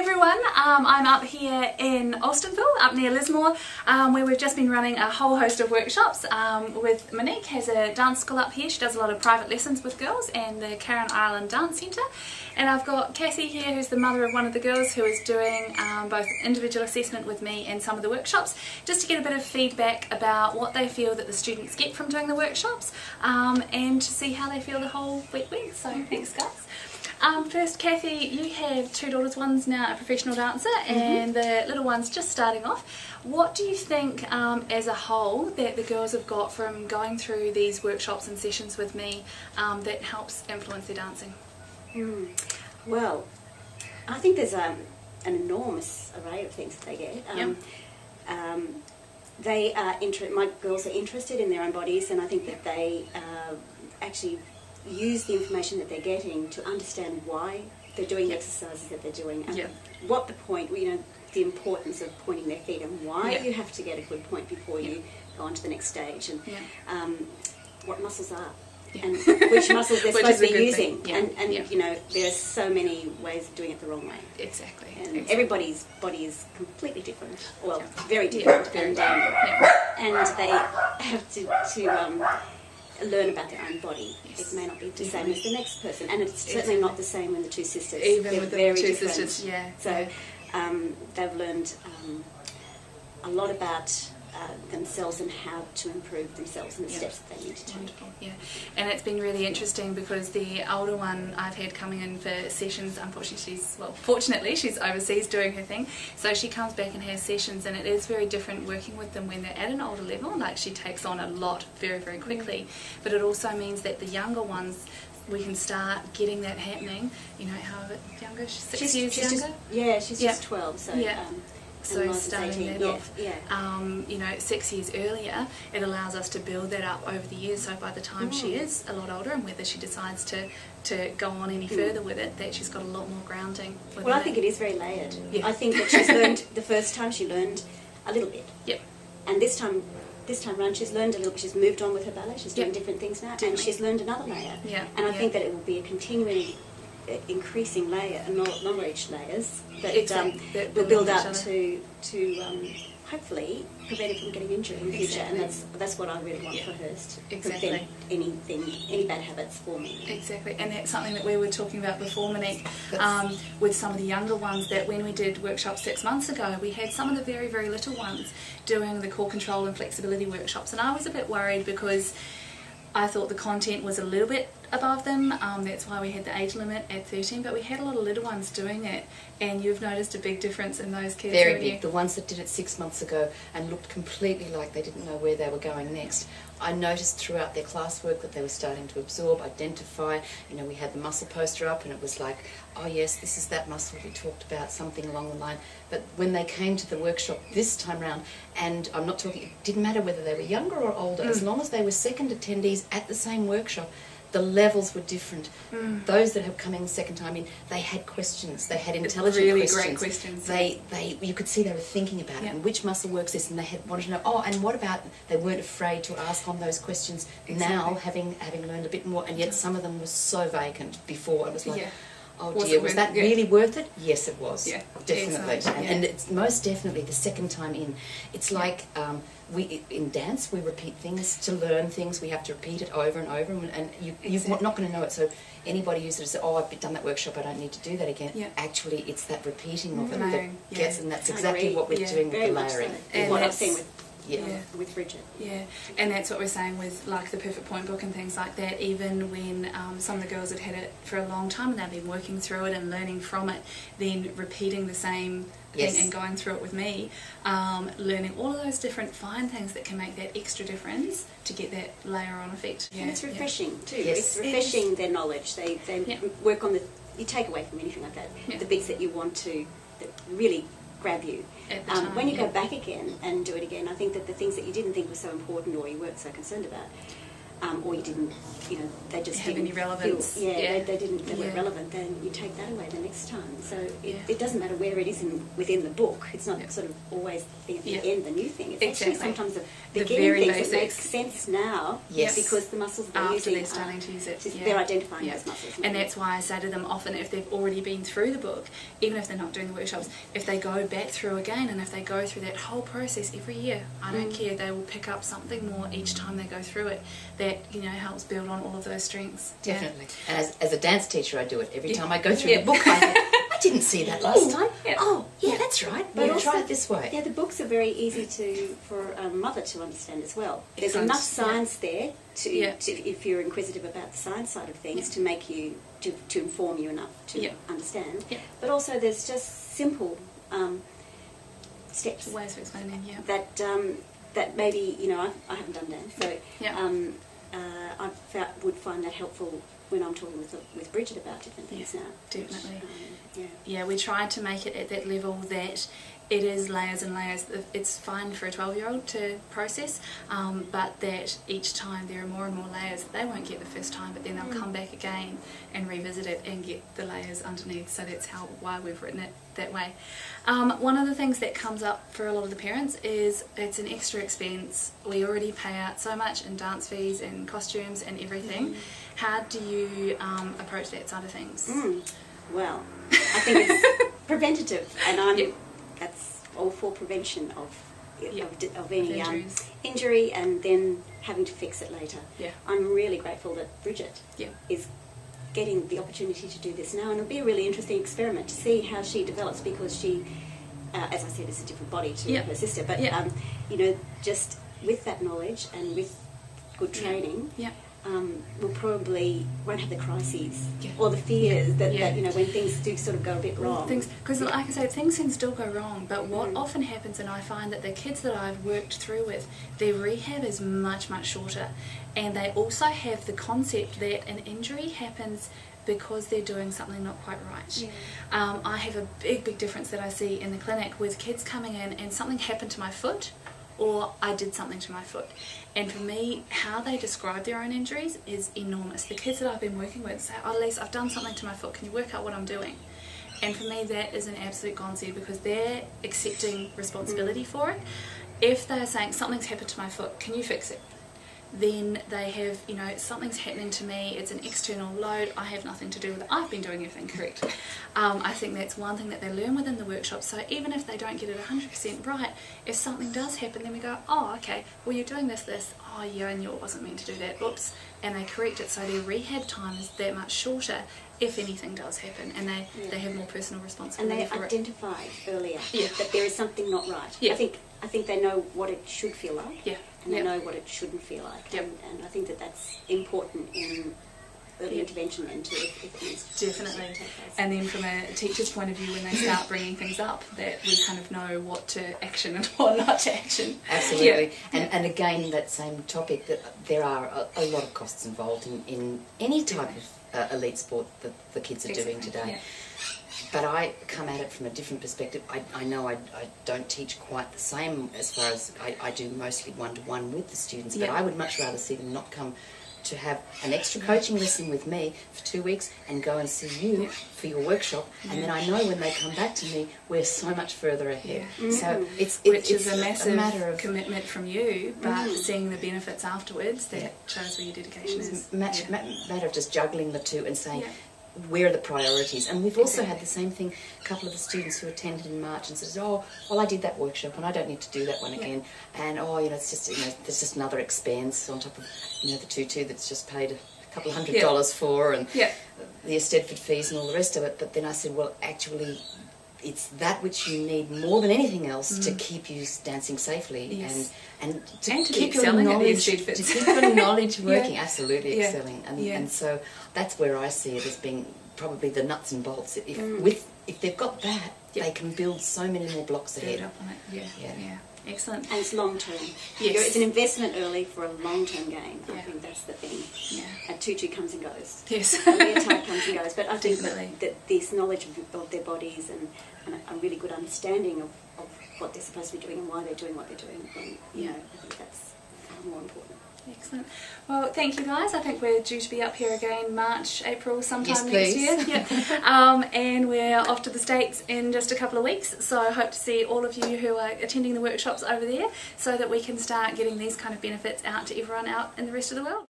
everyone, I'm up here in Alstonville, up near Lismore, where we've just been running a whole host of workshops with Monique. Has a dance school up here. She does a lot of private lessons with girls and the Karen Ireland Dance Centre. And I've got Cassie here, who's the mother of one of the girls, who is doing both individual assessment with me and some of the workshops, just to get a bit of feedback about what they feel that the students get from doing the workshops, and to see how they feel the whole week went. So thanks guys. First, Kathy, you have two daughters. One's now a professional dancer and the little one's just starting off. What do you think as a whole that the girls have got from going through these workshops and sessions with me that helps influence their dancing? Well, I think there's an enormous array of things that they get. They are my girls are interested in their own bodies, and I think that they actually use the information that they're getting to understand why they're doing the exercises that they're doing, and what the point, the importance of pointing their feet, and why you have to get a good point before you go on to the next stage, and what muscles are. And which muscles they're supposed to be using, and you know, there's so many ways of doing it the wrong way. Exactly. And everybody's body is completely different, well, very different, and they have to learn about their own body. It may not be the same as the next person, and it's certainly not the same with the two sisters. Even with the two different. sisters, So they've learned a lot about themselves and how to improve themselves and the steps that they need to take. Wonderful, and it's been really interesting because the older one I've had coming in for sessions, fortunately she's overseas doing her thing, so she comes back and has sessions, and it is very different working with them when they're at an older level. Like, she takes on a lot very, very quickly, but it also means that the younger ones, we can start getting that happening, however younger, she's 6 years younger? She's just 12, so... So starting that off, 6 years earlier, it allows us to build that up over the years, so by the time she is a lot older, and whether she decides to go on any further with it, that she's got a lot more grounding. Well, I think it is very layered. I think that she's learned, the first time she learned a little bit. And this time around she's learned a little bit, she's moved on with her ballet, she's doing different things now, and she's learned another layer. And I think that it will be a continuing increasing layer, and not each layers, but will build up to hopefully prevent her from getting injured in the future, and that's what I really want for hers, to prevent any bad habits forming. Exactly, and that's something that we were talking about before, Monique, with some of the younger ones, that when we did workshops 6 months ago, we had some of the very, very little ones doing the core control and flexibility workshops, and I was a bit worried because I thought the content was a little bit above them. That's why we had the age limit at 13, but we had a lot of little ones doing it, and you've noticed a big difference in those kids. Very big. The ones that did it 6 months ago and looked completely like they didn't know where they were going next. I noticed throughout their classwork that they were starting to absorb, identify. We had the muscle poster up, and it was like, oh yes, this is that muscle we talked about, something along the line. But when they came to the workshop this time round, and I'm not talking, it didn't matter whether they were younger or older, as long as they were second attendees at the same workshop, the levels were different. Those that have come in the second time in, they had questions. They had intelligent questions. Great questions. You could see they were thinking about it, and which muscle works this, and they wanted to know. Oh, and what about? They weren't afraid to ask on those questions. Now, having learned a bit more, and yet some of them were so vacant before. It was like, oh dear, was that really worth it? Yes, it was. Definitely. And it's most definitely the second time in. It's like in dance, we repeat things to learn things. We have to repeat it over and over, and you're not going to know it. So anybody who's sort of says, oh, I've done that workshop, I don't need to do that again. Actually, it's that repeating of it that gets, and that's exactly what we're doing with the layering. And what I've seen with Bridget. And that's what we're saying with like the Perfect Point book and things like that. Even when some of the girls had it for a long time and they've been working through it and learning from it, then repeating the same thing and going through it with me, learning all of those different fine things that can make that extra difference to get that layer on effect. And it's refreshing too. It's refreshing their knowledge. They work on you take away from anything like that the bits that you want to, that really grab you. When you go back again and do it again, I think that the things that you didn't think were so important or you weren't so concerned about or you didn't, they just have didn't any relevance. They weren't relevant, then you take that away the next time. So it doesn't matter where it is within the book. It's not sort of always the end, the new thing. It's actually sometimes the beginning things that make sense now because the muscles they're using they're starting to use it. They're identifying those muscles. And that's why I say to them often, if they've already been through the book, even if they're not doing the workshops, if they go back through again and if they go through that whole process every year, I don't care, they will pick up something more each time they go through it that helps build on all of those strengths. Definitely. And as a dance teacher, I do it every time I go through the book. I didn't see that last time. Oh, that's right. But also, try it this way. Yeah, the books are very easy for a mother to understand as well. There's enough science there to if you're inquisitive about the science side of things, to make you to inform you enough to understand. But also, there's just simple steps, ways of explaining. That maybe I haven't done dance, so I would find that helpful when I'm talking with Bridget about different things now. Definitely. We tried to make it at that level that it is layers and layers. It's fine for a 12-year-old to process, but that each time there are more and more layers that they won't get the first time, but then they'll come back again and revisit it and get the layers underneath. So that's why we've written it that way. One of the things that comes up for a lot of the parents is it's an extra expense. We already pay out so much in dance fees and costumes and everything. How do you approach that side of things? Well, I think it's preventative, and that's all for prevention of any injury and then having to fix it later. I'm really grateful that Bridget is getting the opportunity to do this now, and it'll be a really interesting experiment to see how she develops, because she, as I said, is a different body to her sister, but just with that knowledge and with good training, we'll probably won't have the crises or the fears that when things do sort of go a bit wrong. Because like I say, things can still go wrong, but what often happens, and I find that the kids that I've worked through with, their rehab is much, much shorter, and they also have the concept that an injury happens because they're doing something not quite right. I have a big difference that I see in the clinic with kids coming in and something happened to my foot, or I did something to my foot. And for me, how they describe their own injuries is enormous. The kids that I've been working with say, oh, Lise, I've done something to my foot, can you work out what I'm doing? And for me, that is an absolute godsend, because they're accepting responsibility for it. If they're saying, something's happened to my foot, can you fix it? Then they have, something's happening to me, it's an external load, I have nothing to do with it, I've been doing everything correct. I think that's one thing that they learn within the workshop, so even if they don't get it 100% right, if something does happen, then we go, oh, okay, well, you're doing this, oh, yeah, I knew it wasn't meant to do that, oops, and they correct it, so their rehab time is that much shorter if anything does happen, and they have more personal responsibility for it. And they identify earlier that there is something not right. I think they know what it should feel like. And they know what it shouldn't feel like. And I think that that's important in early intervention and if it needs to definitely. And then from a teacher's point of view, when they start bringing things up, that we kind of know what to action and what not to action. Absolutely. And again, that same topic, that there are a lot of costs involved in any type of elite sport that the kids are doing today. But I come at it from a different perspective. I know I don't teach quite the same as far as I do mostly one-to-one with the students, but I would much rather see them not come to have an extra coaching lesson with me for 2 weeks and go and see you for your workshop, and then I know when they come back to me, we're so much further ahead. So it's a massive matter of commitment from you, but seeing the benefits afterwards, that shows where your dedication is. Matter of just juggling the two and saying, where are the priorities? And we've also had the same thing, a couple of the students who attended in March and said, oh, well, I did that workshop and I don't need to do that one again. And, it's just, there's just another expense on top of, the tutu that's just paid a couple of $100 for, and the Eisteddfod fees and all the rest of it. But then I said, well, actually, it's that which you need more than anything else to keep you dancing safely and to keep your knowledge, working, absolutely excelling. And so that's where I see it as being probably the nuts and bolts. If they've got that, they can build so many more blocks ahead. Build up on it. Excellent. And it's long term. It's an investment early for a long term gain. I think that's the thing. A tutu comes and goes. Yes. A leotard comes and goes. But I think that this knowledge of their bodies and a really good understanding of what they're supposed to be doing and why they're doing what they're doing, then, I think that's far more important. Excellent. Well, thank you guys. I think we're due to be up here again March, April, sometime Yes, next year. And we're off to the States in just a couple of weeks, so I hope to see all of you who are attending the workshops over there so that we can start getting these kind of benefits out to everyone out in the rest of the world.